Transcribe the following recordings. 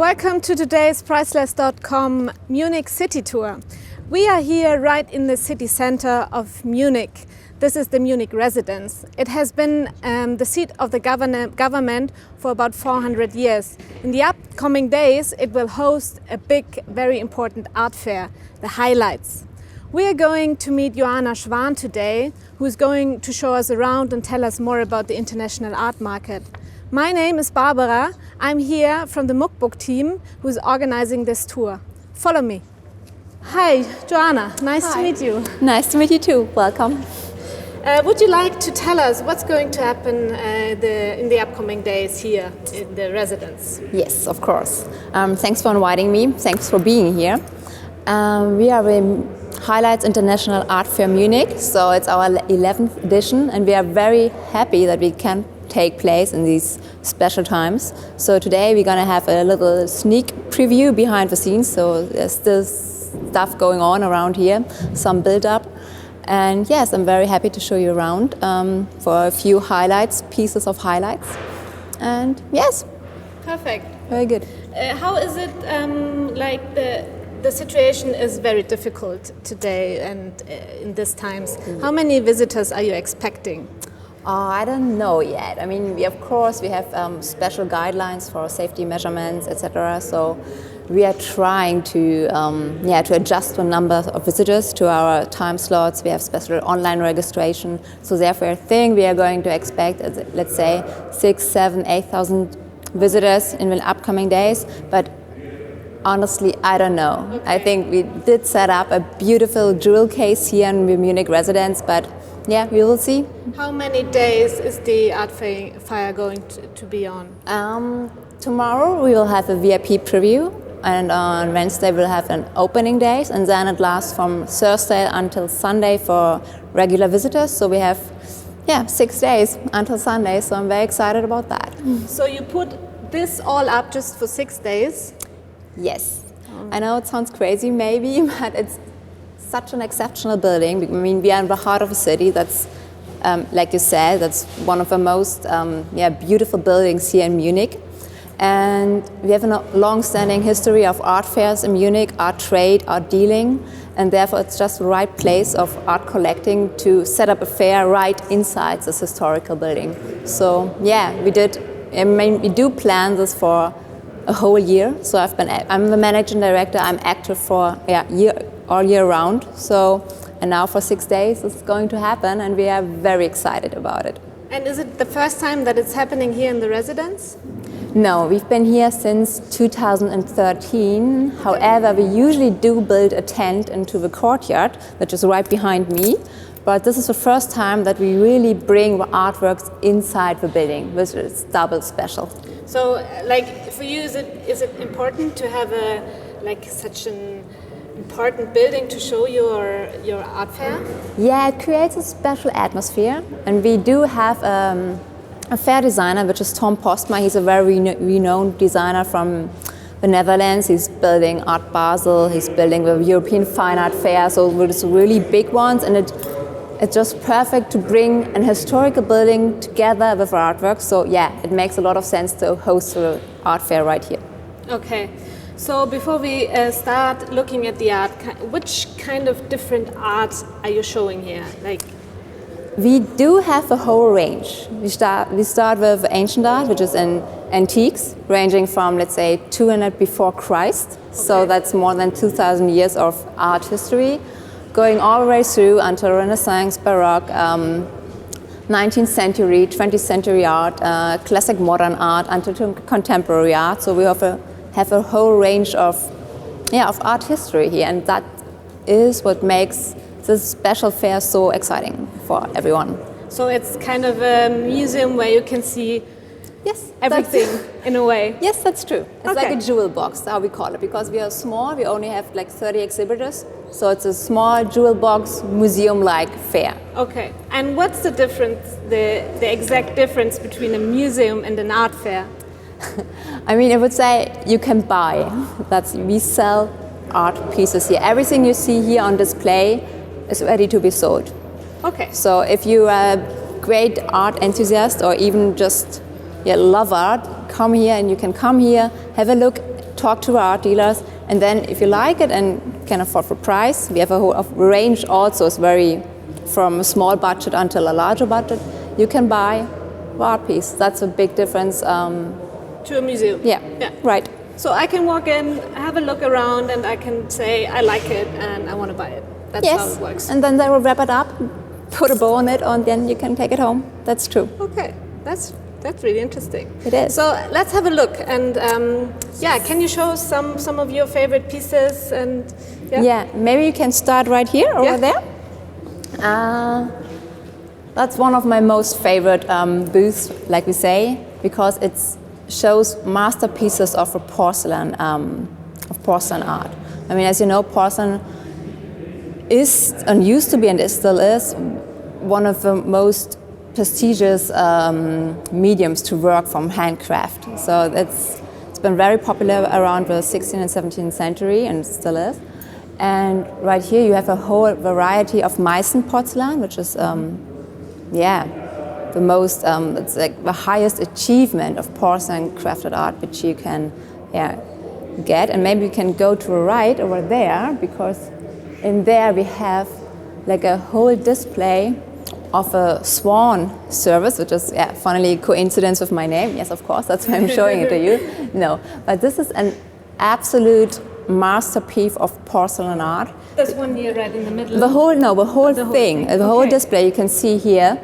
Welcome to today's Priceless.com Munich City Tour. We are here right in the city center of Munich. This is the Munich residence. It has been the seat of the government for about 400 years. In the upcoming days, it will host a big, very important art fair, the Highlights. We are going to meet Joanna Schwan today, who is going to show us around and tell us more about the international art market. My name is Barbara. I'm here from the Muckbook team who is organizing this tour. Follow me. Hi, Joanna. Nice to meet you. Nice to meet you too. Welcome. Would you like to tell us what's going to happen in the upcoming days here in the residence? Yes, of course. Thanks for inviting me. Thanks for being here. We are in Highlights International Art Fair Munich, so it's our 11th edition, and we are very happy that we can take place in these special times. So today we're going to have a little sneak preview behind the scenes, so there's still stuff going on around here, some build up. And yes, I'm very happy to show you around for a few highlights, pieces of highlights. And yes. Perfect. Very good. How is it the situation is very difficult today and in these times. How many visitors are you expecting? I don't know yet. I mean, we have special guidelines for safety measurements, etc. So we are trying to adjust the number of visitors to our time slots. We have special online registration. So therefore, I think we are going to expect, let's say, 6,000, 7,000, 8,000 visitors in the upcoming days. But honestly, I don't know. Okay. I think we did set up a beautiful jewel case here in the Munich residence, but yeah, we will see. How many days is the art fair going to be on? Tomorrow we will have a VIP preview, and on Wednesday we'll have an opening day, and then it lasts from Thursday until Sunday for regular visitors. So we have 6 days until Sunday, so I'm very excited about that. So you put this all up just for 6 days? Yes. I know it sounds crazy maybe, but it's such an exceptional building. I mean, we are in the heart of a city that's, like you said, that's one of the most beautiful buildings here in Munich. And we have a long-standing history of art fairs in Munich, art trade, art dealing, and therefore it's just the right place of art collecting to set up a fair right inside this historical building. So yeah, we do plan this for a whole year. So I'm the managing director. I'm active for all year round. So, and now for 6 days it's going to happen, and we are very excited about it. And is it the first time that it's happening here in the residence? No, we've been here since 2013. However, we usually do build a tent into the courtyard, which is right behind me. But this is the first time that we really bring the artworks inside the building, which is double special. So, for you, is it important to have such an important building to show your art fair? Yeah, it creates a special atmosphere, and we do have a fair designer, which is Tom Postma. He's a very renowned designer from the Netherlands. He's building Art Basel. He's building the European Fine Art Fair. So it's really big ones, and it's just perfect to bring an historical building together with artwork. So yeah, it makes a lot of sense to host the art fair right here. Okay, so before we start looking at the art, which kind of different art are you showing here? We do have a whole range. We start with ancient art, which is in antiques, ranging from, let's say, 200 before Christ. Okay. So that's more than 2,000 years of art history, going all the way through until Renaissance, Baroque, 19th century, 20th century art, classic modern art, until contemporary art. So we have a whole range of art history here, and that is what makes this special fair so exciting for everyone. So it's kind of a museum where you can see everything in a way. Yes, that's true. It's like a jewel box, how we call it, because we are small. We only have 30 exhibitors, so it's a small jewel box museum-like fair. Okay, and what's the difference, the exact difference between a museum and an art fair? I mean, I would say you can buy. We sell art pieces here. Everything you see here on display is ready to be sold. Okay. So if you are a great art enthusiast or even just love art, come here, and you can come here, have a look, talk to our art dealers, and then if you like it and can afford the price, we have a whole range also. It's very from a small budget until a larger budget. You can buy the art piece. That's a big difference. To a museum. Yeah, right. So I can walk in, have a look around, and I can say I like it and I want to buy it. That's how it works. And then they will wrap it up, put a bow on it, and then you can take it home. That's true. Okay, that's really interesting. It is. So let's have a look, and can you show some of your favorite pieces? And maybe you can start right here over there. That's one of my most favorite booths, like we say, because it shows masterpieces of porcelain art. I mean, as you know, porcelain is and used to be, and it still is, one of the most prestigious mediums to work from handcraft. So it's been very popular around the 16th and 17th century, and it still is. And right here you have a whole variety of Meissen porcelain, which is the most, it's like the highest achievement of porcelain crafted art which you can get. And maybe you can go to the right over there, because in there we have like a whole display of a swan service, which is funnily coincidence with my name. Yes, of course, that's why I'm showing it to you. No, but this is an absolute masterpiece of porcelain art. This one here right in the middle? The whole thing. The whole display you can see here.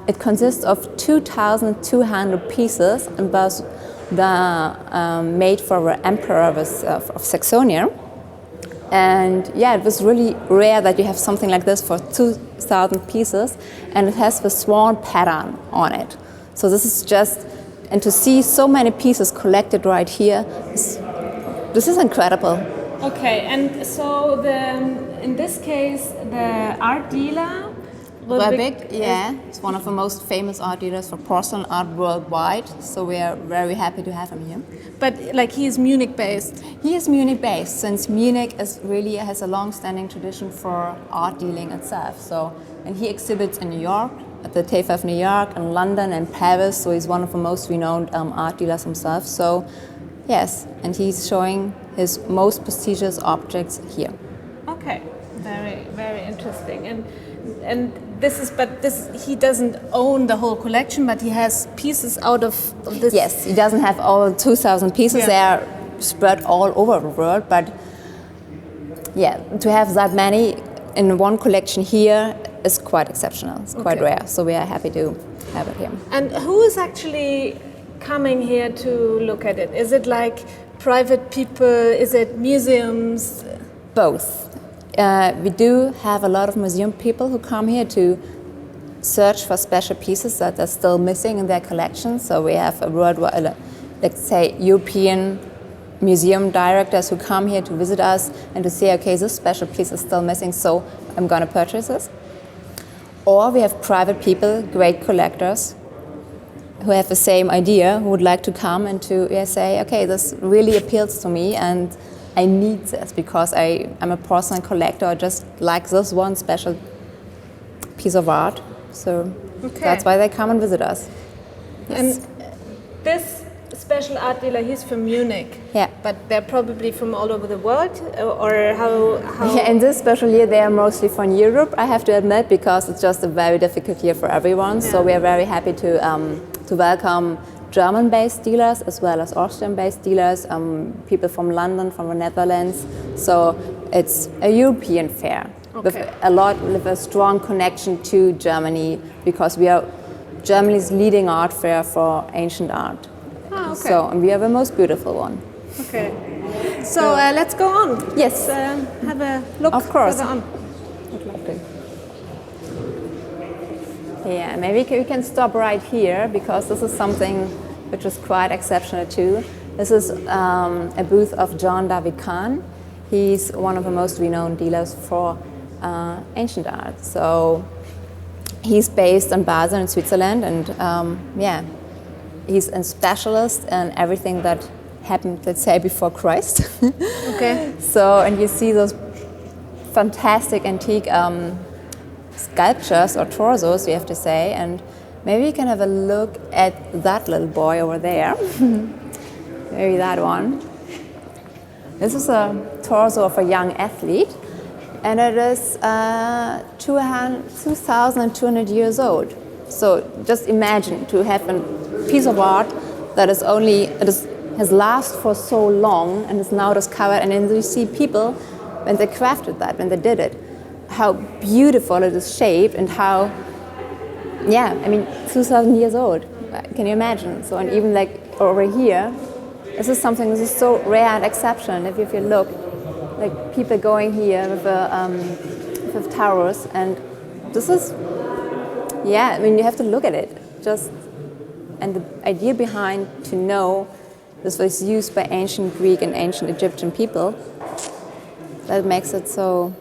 It consists of 2,200 pieces, and was made for the Emperor of Saxony. And it was really rare that you have something like this for 2,000 pieces, and it has the swan pattern on it. So this is just, and to see so many pieces collected right here, this is incredible. Okay, and so in this case, the art dealer, Brücke, it's one of the most famous art dealers for porcelain art worldwide. So we are very happy to have him here. But like he is Munich based? He is Munich based, since Munich has a long-standing tradition for art dealing itself. So, and he exhibits in New York, at the TEFAF New York, and London and Paris. So he's one of the most renowned art dealers himself. So yes, and he's showing his most prestigious objects here. Okay, very, very interesting. And he doesn't own the whole collection, but he has pieces out of this. Yes, he doesn't have all 2,000 pieces. They are spread all over the world, but to have that many in one collection here is quite exceptional. It's quite rare, so we are happy to have it here. And who is actually coming here to look at it? Is it like private people? Is it museums? Both. We do have a lot of museum people who come here to search for special pieces that are still missing in their collection. So we have a worldwide, let's say, European museum directors who come here to visit us and to say, okay, this special piece is still missing, so I'm going to purchase this. Or we have private people, great collectors, who have the same idea, who would like to come and to say, okay, this really appeals to me, and I need this because I'm a porcelain collector. I just like this one special piece of art. So that's why they come and visit us. Yes. And this special art dealer, he's from Munich. Yeah. But they're probably from all over the world, or how? Yeah, in this special year, they are mostly from Europe, I have to admit, because it's just a very difficult year for everyone. Yeah. So we are very happy to welcome German-based dealers as well as Austrian-based dealers, people from London, from the Netherlands. So it's a European fair with a strong connection to Germany, because we are Germany's leading art fair for ancient art. Ah, okay. So and we have the most beautiful one. Okay. So let's go on. Yes. Have a look. Of course. Further on. I'd love to. Yeah, maybe we can stop right here, because this is something which is quite exceptional too. This is a booth of John David Kahn. He's one of the most renowned dealers for ancient art. So he's based in Basel in Switzerland, and he's a specialist in everything that happened, let's say, before Christ. Okay. So, and you see those fantastic antique sculptures or torsos, we have to say, and maybe you can have a look at that little boy over there. Maybe that one. This is a torso of a young athlete, and it is 2,200 years old. So just imagine to have a piece of art that has lasted for so long and is now discovered, and then you see people when they crafted that, when they did it, how beautiful it is shaped and how, 2,000 years old. Can you imagine? So, and even like over here, this is something that is so rare and exceptional. If you look, like people going here with towers, and this is, you have to look at it. And the idea behind to know this was used by ancient Greek and ancient Egyptian people, that makes it so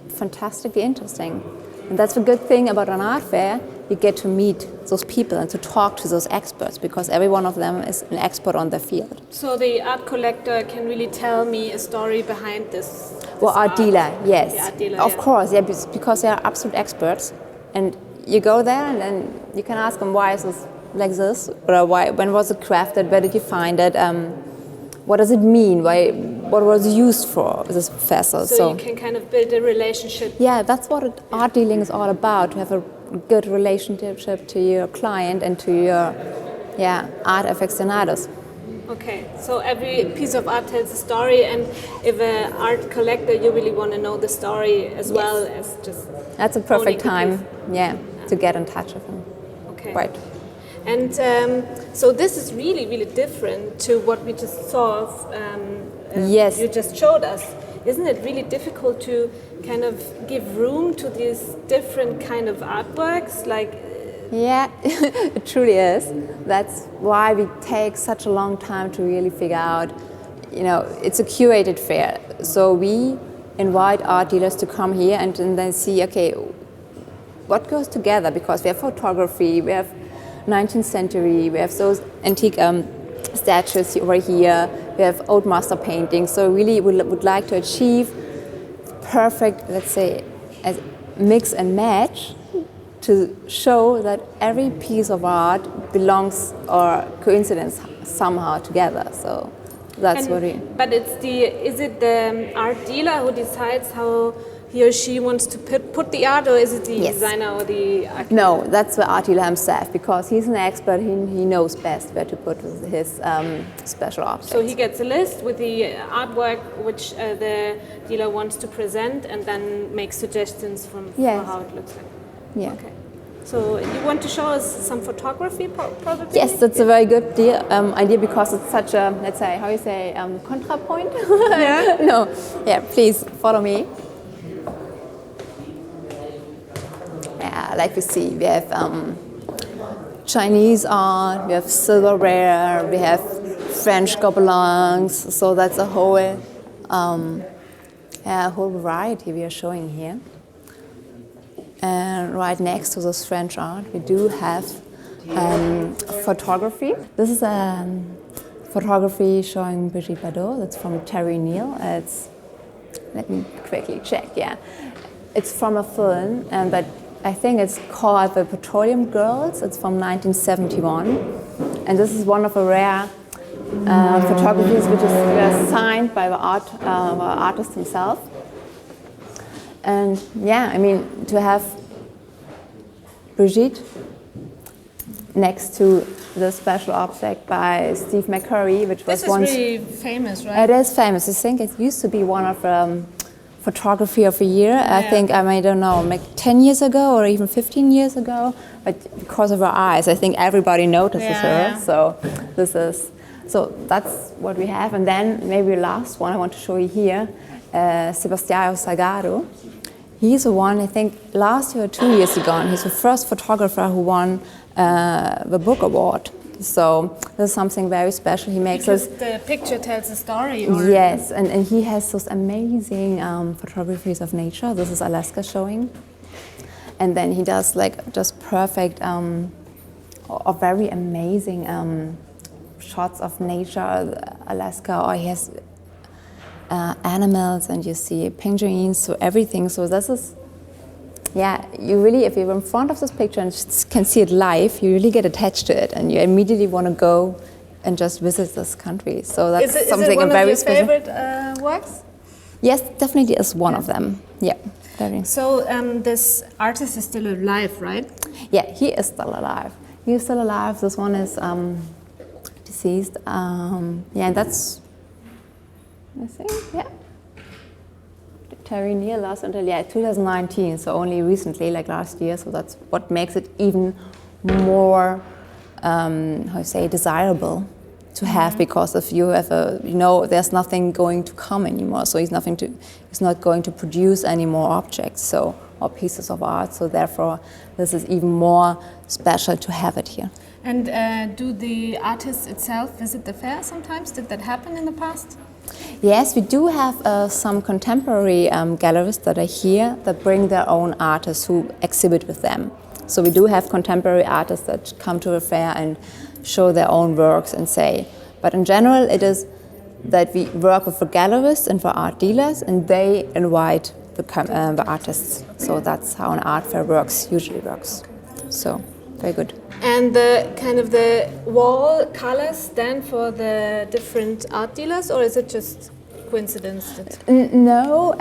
fantastically interesting. And that's the good thing about an art fair. You get to meet those people and to talk to those experts, because every one of them is an expert on their field. So the art collector can really tell me a story behind this art dealer, yes. The art dealer, of course, because they are absolute experts. And you go there and then you can ask them, why is this like this? Or when was it crafted? Where did you find it? What does it mean? What was it used for, this vessel? So you can kind of build a relationship. Yeah, that's what art dealing is all about, to have a good relationship to your client and to your art aficionados. Okay, so every piece of art tells a story, and if an art collector, you really want to know the story as well as just... That's a perfect time, to get in touch with them. Okay. Right. And so this is really, really different to what we just saw. Yes. You just showed us. Isn't it really difficult to kind of give room to these different kind of artworks? Yeah, it truly is. That's why we take such a long time to really figure out, it's a curated fair. So we invite art dealers to come here and then see, okay, what goes together? Because we have photography, we have 19th century, we have those antique statues over here, we have old master paintings. So really would like to achieve perfect, let's say, as mix and match to show that every piece of art belongs or coincides somehow together. So that's what we... But is it the art dealer who decides how he or she wants to put the art, or is it the designer or the architect? No, that's the art dealer himself, because he's an expert. He knows best where to put his special objects. So he gets a list with the artwork which the dealer wants to present, and then makes suggestions for how it looks like. Yeah. Okay. So you want to show us some photography, probably? Yes, that's a very good idea, because it's such a, let's say, how you say, contrapoint? Yeah. No. Yeah, please follow me. Yeah, like we see, we have Chinese art, we have silverware, we have French gobelins. So that's a whole variety we are showing here. And right next to this French art, we do have photography. This is a photography showing Brigitte Bardot. That's from Terry Neal. Let me quickly check. Yeah, it's from a film, but I think it's called The Petroleum Girls. It's from 1971, and this is one of the rare photographies which is signed by the artist himself. And to have Brigitte next to the special object by Steve McCurry, which was once... This is really famous, right? It is famous. I think it used to be one of photography of the year. I think, I don't know, like 10 years ago or even 15 years ago. But because of her eyes, I think everybody notices her. So that's what we have. And then maybe the last one I want to show you here, Sebastião Salgado. He's the one, I think, last year or 2 years ago, and he's the first photographer who won the book award. So this is something very special. He makes because the picture tells a story. Or... Yes, and he has those amazing photographies of nature. This is Alaska showing. And then he does just perfect or very amazing shots of nature, Alaska, or he has animals, and you see penguins, so everything. So this is, you really, if you're in front of this picture and can see it live, you really get attached to it, and you immediately want to go and just visit this country. So that's is it something one very of your special. favorite works? Yes, definitely is one of them. Yeah, very. So this artist is still alive, right? Yeah, he is still alive. He's still alive. This one is deceased. Yeah, and that's, I think, yeah. Terry Neal last until 2019, so only recently, like last year. So that's what makes it even more, desirable to have, because if you have there's nothing going to come anymore. So he's not going to produce any more objects, or pieces of art. So therefore, this is even more special to have it here. And do the artists itself visit the fair sometimes? Did that happen in the past? Yes, we do have some contemporary gallerists that are here that bring their own artists who exhibit with them. So we do have contemporary artists that come to a fair and show their own works and say. But in general, it is that we work with the gallerists and the art dealers, and they invite the artists. So that's how an art fair usually works. So very good. And the wall colors stand for the different art dealers, or is it just coincidence? No,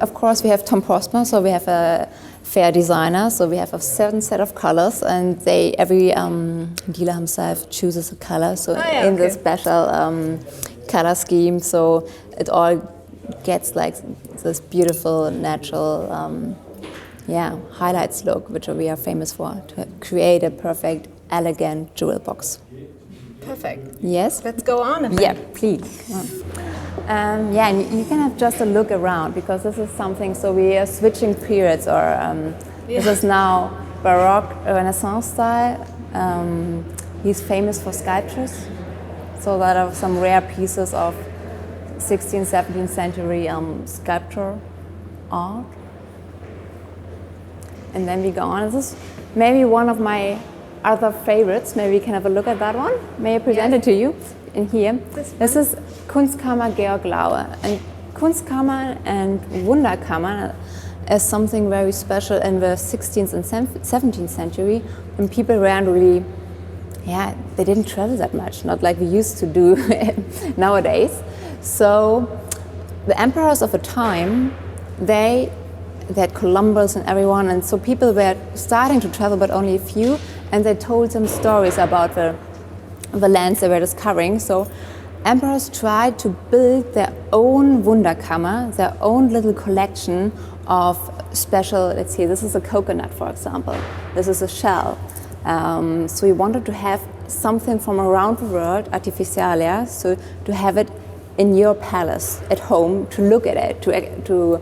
of course we have Tom Prosper, so we have a fair designer, so we have a certain set of colors, and every dealer himself chooses a color, so in the special color scheme, so it all gets like this beautiful natural highlights look, which we are famous for, to create a perfect, elegant jewel box. Perfect. Yes? Let's go on a bit. Yeah, please. And you can have just a look around, because this is something, so we are switching periods, or this is now Baroque, Renaissance style. He's famous for sculptures, so that are some rare pieces of 16th, 17th century sculpture art. And then we go on. This is maybe one of my other favorites. Maybe you can have a look at that one. May I present it to you in here? This is Kunstkammer Georg Laue. And Kunstkammer and Wunderkammer is something very special in the 16th and 17th century, when people weren't really, they didn't travel that much, not like we used to do nowadays. So the emperors of the time, they had Columbus and everyone, and so people were starting to travel, but only a few, and they told them stories about the lands they were discovering. So emperors tried to build their own Wunderkammer, their own little collection of special, let's see, this is a coconut, for example. This is a shell. So we wanted to have something from around the world, artificialia, so to have it in your palace at home, to look at it, to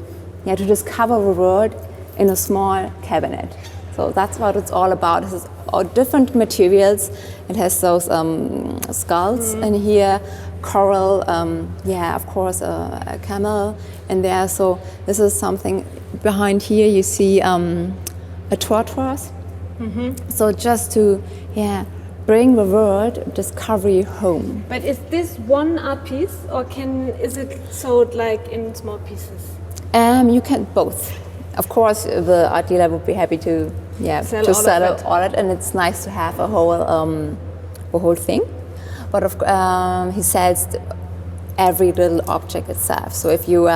discover the world in a small cabinet. So that's what it's all about. This is all different materials. It has those skulls in here, coral, of course, a camel in there. So this is something. Behind here you see a tortoise. So just to bring the world discovery home. But is this one art piece, or is it sold like in small pieces? You can both. Of course, the art dealer would be happy to sell all it, and it's nice to have a whole thing. But he sells every little object itself. So if you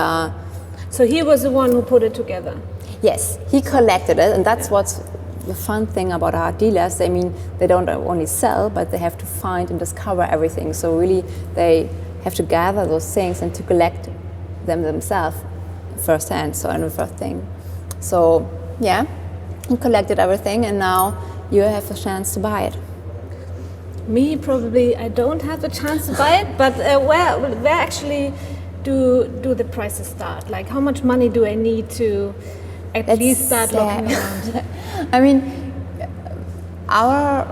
so he was the one who put it together. Yes, he collected it, and that's what's the fun thing about art dealers. I mean, they don't only sell, but they have to find and discover everything. So really, they have to gather those things and to collect them themselves firsthand. So and the first thing. So he collected everything, and now you have a chance to buy it. Me, probably, I don't have the chance to buy it. But where actually do the prices start? Like, how much money do I need to at least start looking around? I mean, our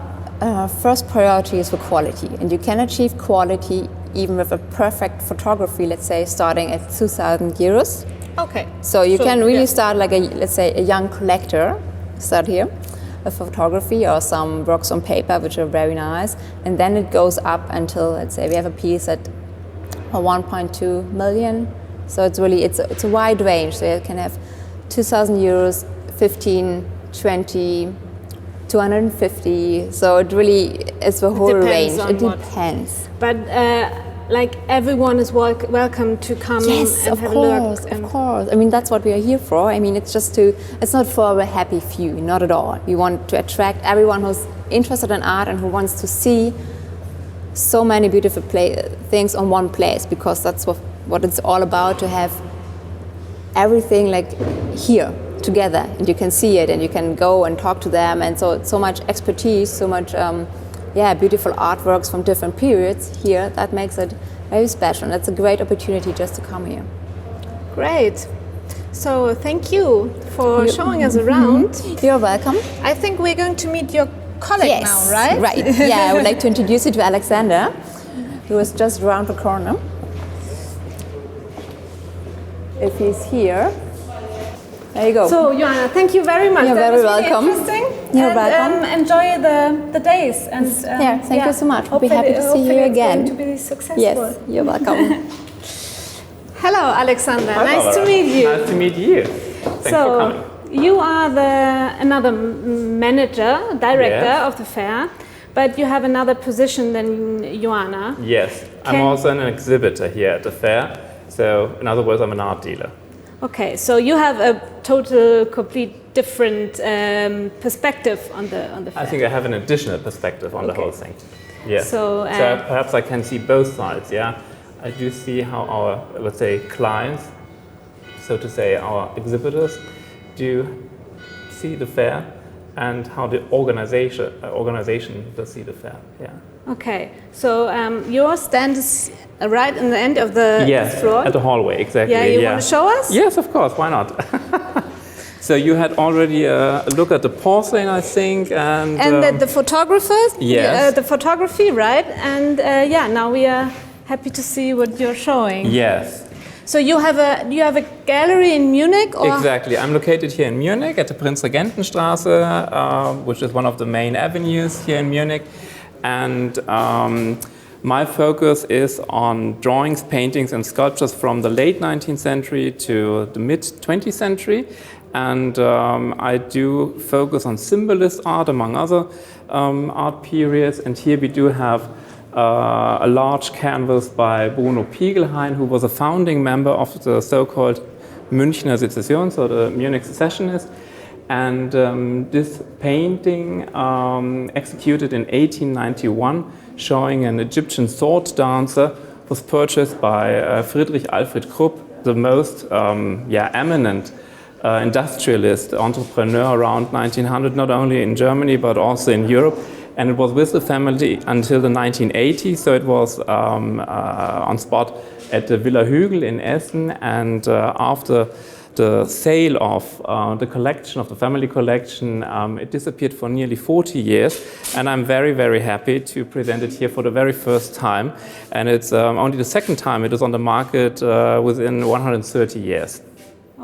first priority is for quality, and you can achieve quality even with a perfect photography, let's say, starting at 2,000 euros. Okay. So you can really start like let's say a young collector, start here, with photography or some works on paper, which are very nice, and then it goes up until, let's say, we have a piece at 1.2 million. So it's really, it's a wide range. So you can have 2,000 euros, 15, 20, 250. So it really it's the whole range. on It what. depends. But like everyone is welcome to come Yes, and of have course, a look. of course. I mean, that's what we are here for. I mean, it's not for a happy few, not at all. We want to attract everyone who's interested in art and who wants to see so many beautiful things on one place, because that's what it's all about, to have everything like here together, and you can see it and you can go and talk to them, and so much expertise, so much beautiful artworks from different periods here. That makes it very special, and it's a great opportunity just to come here. Great. So thank you for showing us around. You're welcome. I think we're going to meet your colleague now, right? Right. Yeah, I would like to introduce you to Alexander, who is just around the corner. If he's here. There you go. So, Joanna, thank you very much. You're that very was really welcome. Interesting. You're and, welcome. Enjoy the days. And thank you so much. We'll be happy to see you again. It's going to be successful. Yes, you're welcome. Hello, Alexander. Hello. Nice to meet you. Nice to meet you. Thanks for coming. You are another director Yes. of the fair, but you have another position than Joanna. Yes, I'm also an exhibitor here at the fair. So, in other words, I'm an art dealer. Okay, so you have a complete different perspective on the fair. I think I have an additional perspective on the whole thing. Yes. So, So perhaps I can see both sides. Yeah, I do see how our, let's say, clients, so to say, our exhibitors, do see the fair, and how the organization does see the fair. Yeah. Okay, so your stand is right in the end of the Yes, floor. at the hallway, exactly. Yeah, you want to show us? Yes, of course. Why not? So you had already a look at the porcelain, I think, and the photographers. Yes. The photography, right? And now we are happy to see what you're showing. yes, So you have a gallery in Munich, or exactly. I'm located here in Munich at the Prinzregentenstraße, which is one of the main avenues here in Munich, and my focus is on drawings, paintings, and sculptures from the late 19th century to the mid 20th century. And I do focus on symbolist art, among other art periods. And here we do have a large canvas by Bruno Piegelhain, who was a founding member of the so-called Münchner Secession, so the Munich secessionists. And this painting, executed in 1891, showing an Egyptian sword dancer, was purchased by Friedrich Alfred Krupp, the most eminent industrialist, entrepreneur around 1900, not only in Germany but also in Europe. And it was with the family until the 1980s, so it was on spot at the Villa Hügel in Essen. And after the sale of the collection, of the family collection, it disappeared for nearly 40 years. And I'm very, very happy to present it here for the very first time. And it's only the second time it is on the market within 130 years.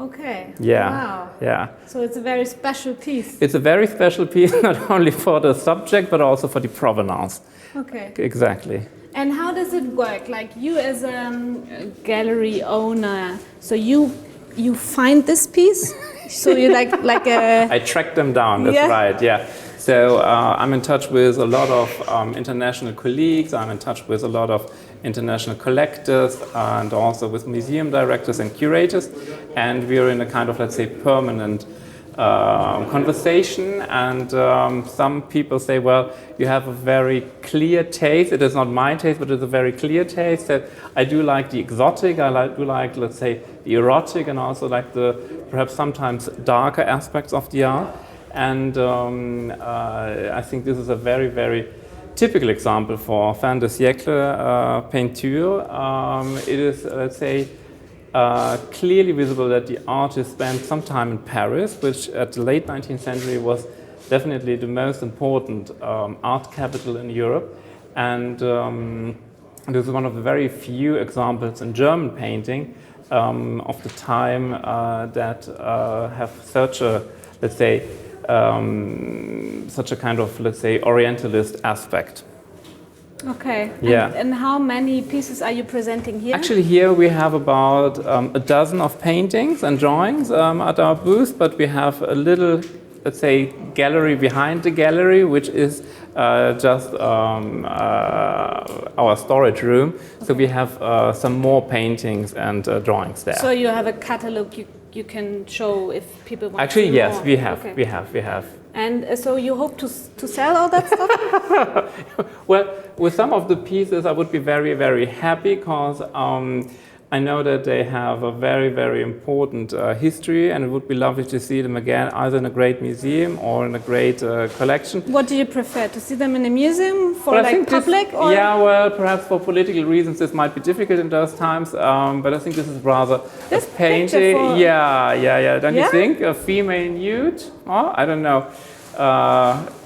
okay? Yeah. Wow. Yeah. So it's a very special piece. It's a very special piece, not only for the subject, but also for the provenance. Okay. Exactly. And how does it work? Like you as a gallery owner, so you find this piece, so you like a. I track them down, that's Yeah. right, yeah. So I'm in touch with a lot of international colleagues, I'm in touch with a lot of international collectors, and also with museum directors and curators. And we're in a kind of, let's say, permanent conversation. And some people say, well, you have a very clear taste. It is not my taste, but it's a very clear taste. That I do like the exotic, do like, let's say, the erotic, and also like the perhaps sometimes darker aspects of the art. And I think this is a very, very typical example for fin de siècle peinture. It is, let's say, clearly visible that the artist spent some time in Paris, which at the late 19th century was definitely the most important art capital in Europe. And this is one of the very few examples in German painting of the time that have such a, let's say, such a kind of, let's say, Orientalist aspect. Okay. Yeah. And how many pieces are you presenting here? Actually, here we have about a dozen of paintings and drawings at our booth, but we have a little let's say, gallery behind the gallery, which is just our storage room. So we have some more paintings and drawings there. So you have a catalog you can show if people want Actually, to see yes, more. we have, Okay. we have. And so you hope to sell all that stuff? Well, with some of the pieces, I would be very, very happy because I know that they have a very, very important history, and it would be lovely to see them again, either in a great museum or in a great collection. What do you prefer, to see them in a museum for But I like think public? this, Or? yeah, well, perhaps for political reasons this might be difficult in those times, but I think this is rather This a painting. picture for- Yeah. Don't Yeah? you think? A female nude? Oh, I don't know.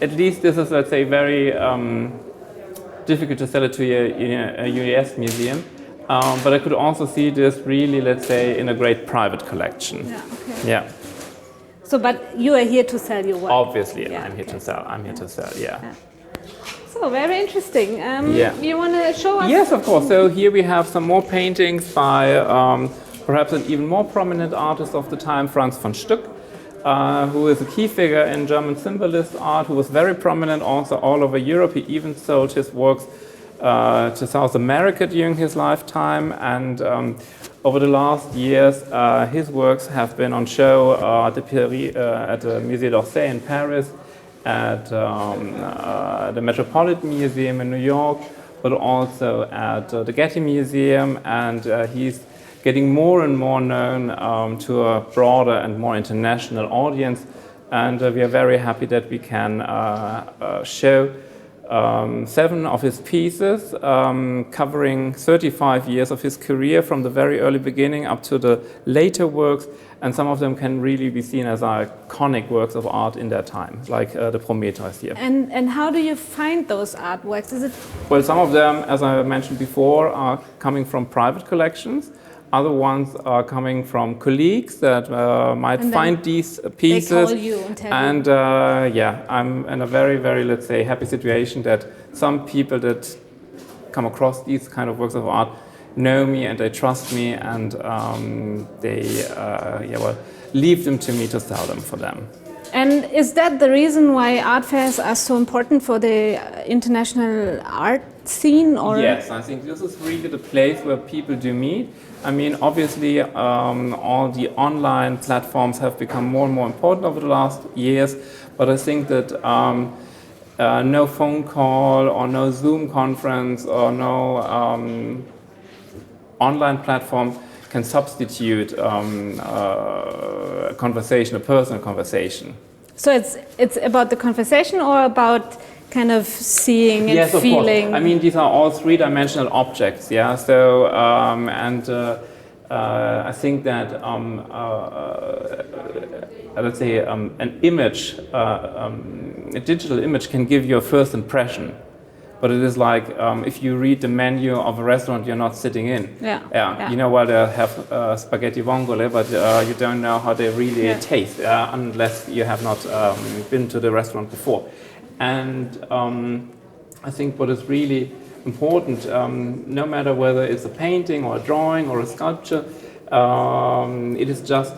At least this is, let's say, very difficult to sell it to a US museum. But I could also see this really, let's say, in a great private collection. Yeah, okay. Yeah, So, but you are here to sell your work? obviously, Yeah, I'm here okay. to sell. I'm here to sell. Yeah. So, very interesting. Yeah. You want to show us? Yes, of course. So here we have some more paintings by perhaps an even more prominent artist of the time, Franz von Stuck, who is a key figure in German symbolist art, who was very prominent also all over Europe. He even sold his works to South America during his lifetime, and over the last years his works have been on show at the Musée d'Orsay in Paris, at the Metropolitan Museum in New York, but also at the Getty Museum, and he's getting more and more known to a broader and more international audience, and we are very happy that we can show 7 of his pieces, covering 35 years of his career from the very early beginning up to the later works, and some of them can really be seen as iconic works of art in their time, like the Prometheus here. And how do you find those artworks? Is it Well, some of them, as I mentioned before, are coming from private collections. Other ones are coming from colleagues that might And then find these pieces. call you and tell you. And yeah, I'm in a very, very, let's say, happy situation that some people that come across these kind of works of art know me and they trust me, and they leave them to me to sell them for them. And is that the reason why art fairs are so important for the international art scene? Or Yes, I think this is really the place where people do meet. I mean, obviously, all the online platforms have become more and more important over the last years, but I think that no phone call or no Zoom conference or no online platform can substitute a conversation, a personal conversation. So it's about the conversation or about kind of seeing and Yes, of feeling? course. I mean, these are all three-dimensional objects, yeah. So, I think that let's say an image, a digital image, can give you a first impression. But it is like if you read the menu of a restaurant you're not sitting in. Yeah. You know, well, they have spaghetti vongole, but you don't know how they really taste unless you have not been to the restaurant before. And I think what is really important, no matter whether it's a painting or a drawing or a sculpture, it is just,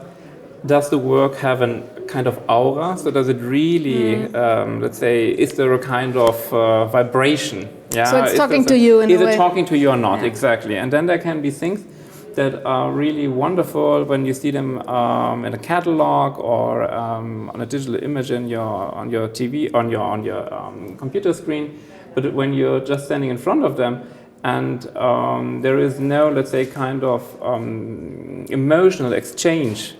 does the work have a kind of aura? So does it really, let's say, is there a kind of vibration? Yeah? So it's talking to you in a way. Is it talking to you or not? Yeah. Exactly. And then there can be things that are really wonderful when you see them in a catalog or on a digital image on your TV, on your computer screen. But when you're just standing in front of them and there is no, let's say, kind of emotional exchange,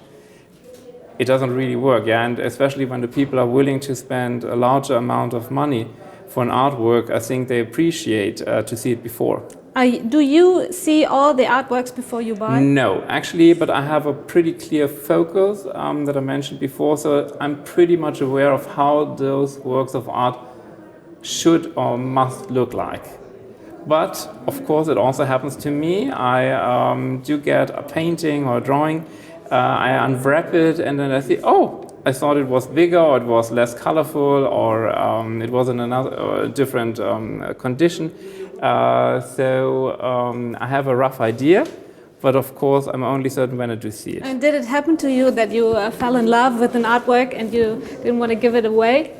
it doesn't really work. Yeah, and especially when the people are willing to spend a larger amount of money for an artwork, I think they appreciate to see it before. Do you see all the artworks before you buy? No, actually, but I have a pretty clear focus that I mentioned before, so I'm pretty much aware of how those works of art should or must look like. But, of course, it also happens to me. I do get a painting or a drawing, I unwrap it, and then I see, oh, I thought it was bigger, or it was less colorful, or it was in another different condition. So I have a rough idea, but of course I'm only certain when I do see it. And did it happen to you that you fell in love with an artwork and you didn't want to give it away?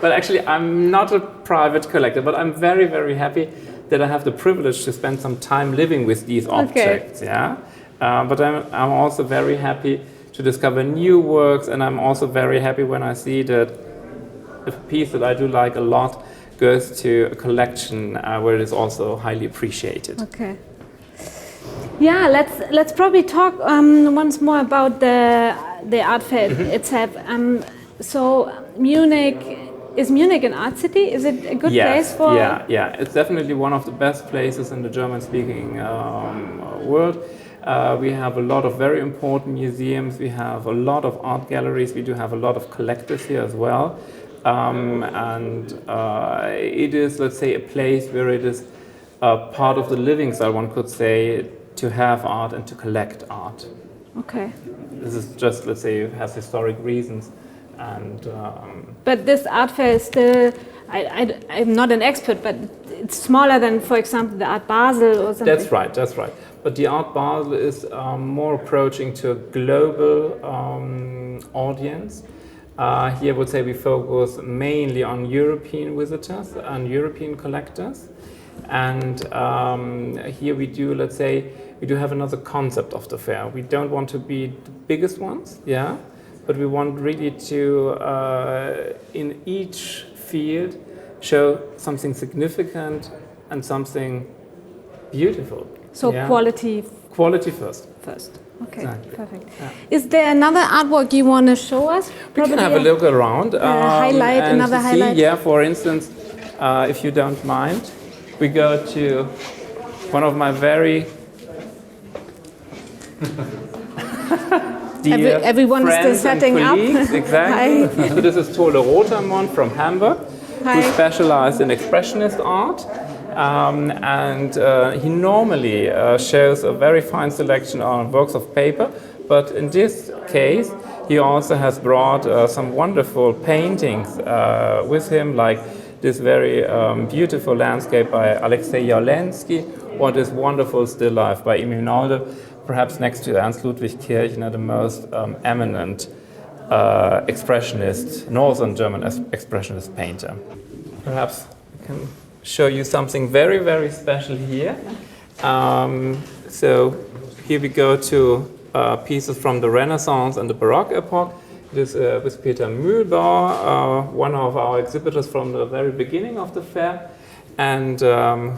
But actually, I'm not a private collector, but I'm very, very happy that I have the privilege to spend some time living with these objects. Yeah, but I'm also very happy to discover new works, and I'm also very happy when I see that a piece that I do like a lot goes to a collection where it is also highly appreciated. Okay. Yeah, let's probably talk once more about the art fair itself. So Munich. Is Munich an art city? Is it a good place for? Yeah. It's definitely one of the best places in the German-speaking world. We have a lot of very important museums. We have a lot of art galleries. We do have a lot of collectors here as well. It is, let's say, a place where it is part of the living style, one could say, to have art and to collect art. Okay. This is just, let's say, it has historic reasons. But this art fair is still, I'm not an expert, but it's smaller than, for example, the Art Basel or something. That's right. But the Art Basel is more approaching to a global audience. Here I would say we focus mainly on European visitors and European collectors. And here we do, let's say, we do have another concept of the fair. We don't want to be the biggest ones, yeah? But we want really to, in each field, show something significant and something beautiful. So yeah? Quality first. Okay, exactly. Perfect. Yeah. Is there another artwork you want to show us? We can have a look around. Highlight, and another see, highlight. Yeah, for instance, if you don't mind, we go to one of my very everyone is still setting up. Exactly. So this is Tole Rotermund from Hamburg, Hi. who specialized in expressionist art. He normally shows a very fine selection on works of paper, but in this case, he also has brought some wonderful paintings with him, like this very beautiful landscape by Alexei Jawlensky, or this wonderful still life by Emil Nolde, perhaps next to Ernst Ludwig Kirchner, the most eminent expressionist, northern German expressionist painter. Perhaps I can show you something very, very special here. So here we go to pieces from the Renaissance and the Baroque epoch. This with Peter Mühlbauer, one of our exhibitors from the very beginning of the fair, and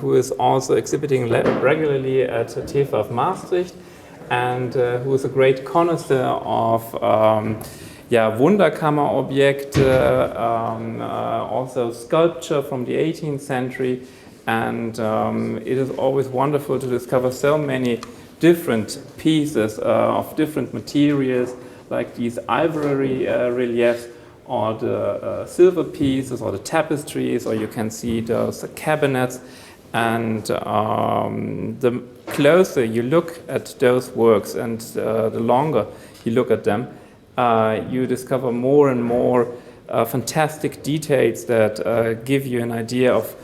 who is also exhibiting regularly at TEFA Maastricht, and who is a great connoisseur of Wunderkammerobjekte, also sculpture from the 18th century, and it is always wonderful to discover so many different pieces of different materials, like these ivory reliefs, or the silver pieces, or the tapestries, or you can see those cabinets. And the closer you look at those works and the longer you look at them, you discover more and more fantastic details that give you an idea of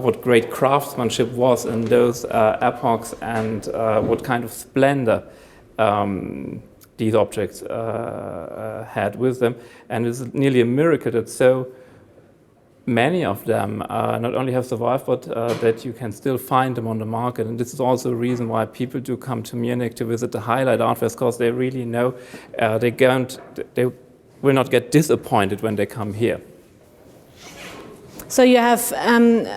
what great craftsmanship was in those epochs, and what kind of splendor these objects had with them. And it's nearly a miracle that so many of them not only have survived, but that you can still find them on the market. And this is also a reason why people do come to Munich to visit the Highlight Art Fair, because they really know they will not get disappointed when they come here. So you have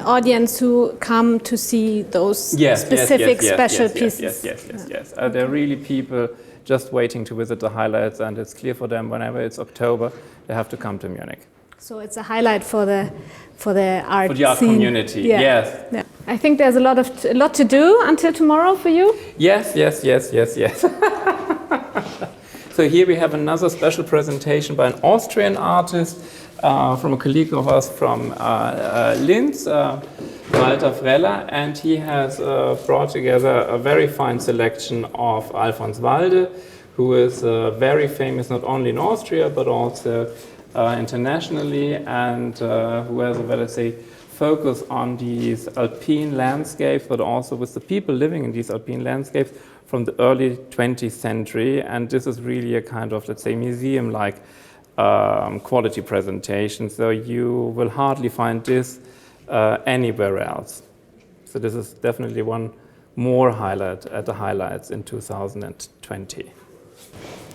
audience who come to see those specific special pieces. Yes. There are really people just waiting to visit the highlights, and it's clear for them whenever it's October, they have to come to Munich. So it's a highlight for the art for the art scene. community. Yeah. Yes. Yeah. I think there's a lot to do until tomorrow for you. Yes. So here we have another special presentation by an Austrian artist, from a colleague of us from Linz, Walter Freller, and he has brought together a very fine selection of Alfons Walde, who is very famous not only in Austria but also internationally, and who has a, let's say, focus on these alpine landscapes, but also with the people living in these alpine landscapes from the early 20th century. And this is really a kind of, let's say, museum-like quality presentation. So you will hardly find this anywhere else. So this is definitely one more highlight at the highlights in 2020.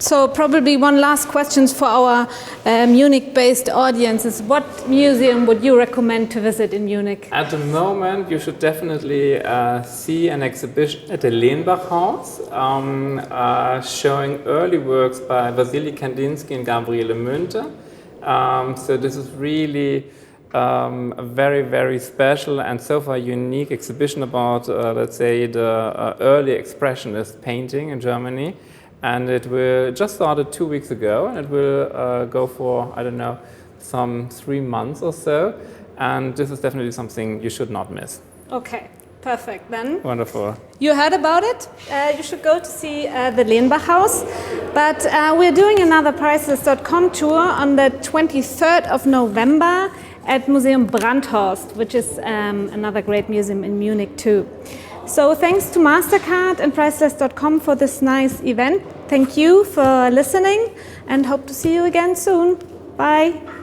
So probably one last question for our Munich-based audiences. What museum would you recommend to visit in Munich? At the moment, you should definitely see an exhibition at the Bauhaus showing early works by Wassily Kandinsky and Gabriele Münter. So this is really a very, very special and so far unique exhibition about, let's say, the early expressionist painting in Germany. And it will just started 2 weeks ago, and it will go for, I don't know, some 3 months or so. And this is definitely something you should not miss. Okay, perfect then. Wonderful. You heard about it. You should go to see the Bauhaus. But we're doing another priceless.com tour on the 23rd of November at Museum Brandhorst, which is another great museum in Munich too. So thanks to Mastercard and priceless.com for this nice event. Thank you for listening and hope to see you again soon. Bye.